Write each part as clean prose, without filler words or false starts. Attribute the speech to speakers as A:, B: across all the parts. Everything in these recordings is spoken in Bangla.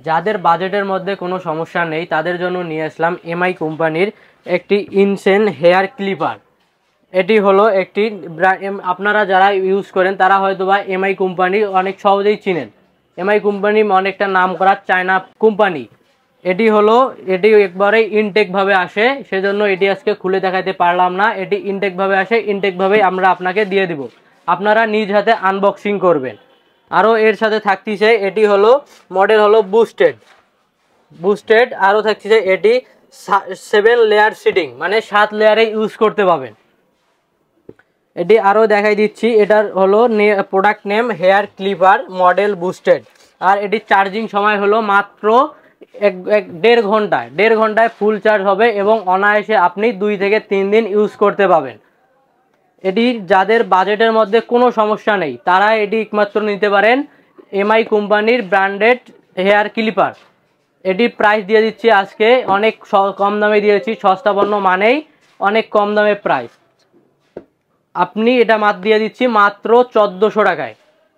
A: যাদের বাজেটের মধ্যে কোনো সমস্যা নেই তাদের জন্য নিয়ে আসলাম এমআই কোম্পানির একটি ইনসেন হেয়ার ক্লিপার। এটি হলো একটি আপনারা যারা ইউজ করেন তারা হয়তো বা এমআই কোম্পানি অনেক সহজেই চিনেন। এমআই কোম্পানি অনেকটা নাম করা চায়না কোম্পানি। এটি একবারে ইনটেকভাবে আসে, সেজন্য এটি আজকে খুলে দেখাতে পারলাম না। এটি ইনটেকভাবে আসে, ইনটেকভাবেই আমরা আপনাকে দিয়ে দিব, আপনারা নিজ হাতে আনবক্সিং করবেন। আরও এর সাথে থাকতেছে এটি হলো মডেল হলো বুস্টেড আরও থাকতেছে এটি 7 লেয়ার সিটিং, মানে 7 লেয়ারে ইউজ করতে পাবেন। এটি আরও দেখাই দিচ্ছি, এটার হলো product name hair clipper model boosted. আর এটির চার্জিং সময় হলো মাত্র 1.5 ঘন্টায় ফুল চার্জ হবে এবং অনায়াসে আপনি 2 থেকে 3 দিন ইউজ করতে পাবেন। এটি যাদের বাজেটের মধ্যে কোনো সমস্যা নেই তারা এটি একমাত্র নিতে পারেন এমআই কোম্পানির ব্র্যান্ডেড হেয়ার ক্লিপার। এটির প্রাইস দিয়ে দিচ্ছি আজকে অনেক কম দামে দিয়েছি, সস্তা পণ্য মানেই অনেক কম দামে প্রাইস। আপনি এটা দিয়ে দিচ্ছি মাত্র 1400 টাকায়।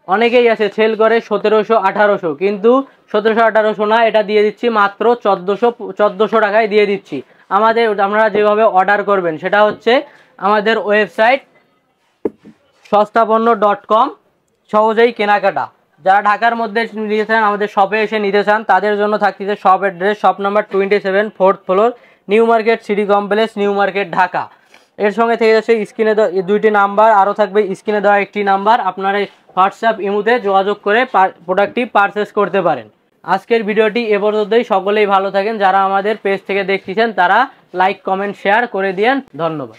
A: অনেকেই আছে সেল করে 1700-1800, কিন্তু 1700-1800 না, এটা দিয়ে দিচ্ছি মাত্র 1400 টাকায় দিয়ে দিচ্ছি। আপনারা যেভাবে অর্ডার করবেন সেটা হচ্ছে আমাদের ওয়েবসাইট সস্তাপণ্য.com, সহজেই কেনাকাটা। যারা ঢাকার মধ্যে নিতে চান, আমাদের শপে এসে নিতে চান, তাদের জন্য থাকতেছে shop address shop number 27, 4th floor, new market city complex, new market, Dhaka. এর সঙ্গে থেকে যাচ্ছে স্ক্রিনে দুইটি নাম্বার, আরও থাকবে স্ক্রিনে দেওয়া একটি নাম্বার, আপনারা হোয়াটসঅ্যাপ ইমোতে যোগাযোগ করে প্রোডাক্টটি পারচেস করতে পারেন। আজকের ভিডিওটি এ পর্যন্তই। সকলেই ভালো থাকেন। যারা আমাদের পেজ থেকে দেখতেছেন তারা লাইক, কমেন্ট, শেয়ার করে দিয়েন। ধন্যবাদ।